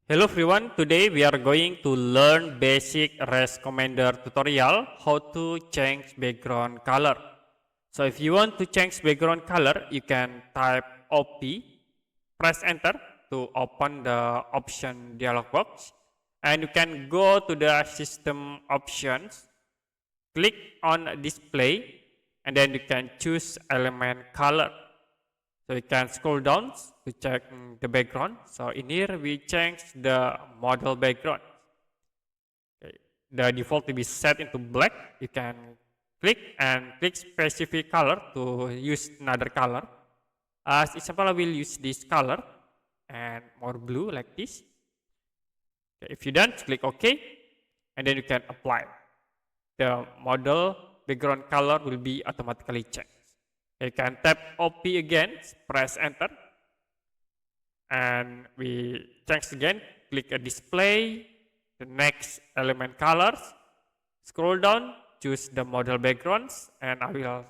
Hello everyone, today we are going to learn basic REST Commander tutorial how to change background color. So if you want to change background color, you can type OP, press enter to open the option dialog box, and you can go to the system options, click on display, and then you can choose element color. So you can scroll down to check the background. So in here we change the model background. Okay. The default to be set into black. You can click and click specific color to use another color. As example, I will use this color and more blue like this. Okay. If you done, click OK, and then you can apply. The model background color will be automatically changed. You can tap OP again, press enter, and we change again, click a display, the next element colors, scroll down, choose the model backgrounds, and I will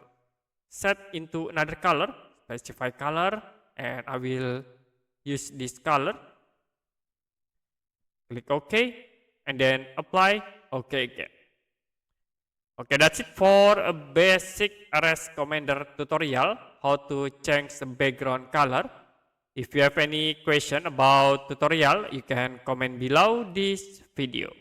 set into another color, specify color, and I will use this color, click OK, and then apply, OK again. Okay, that's it for a basic REST Commander tutorial, how to change the background color. If you have any question about tutorial, you can comment below this video.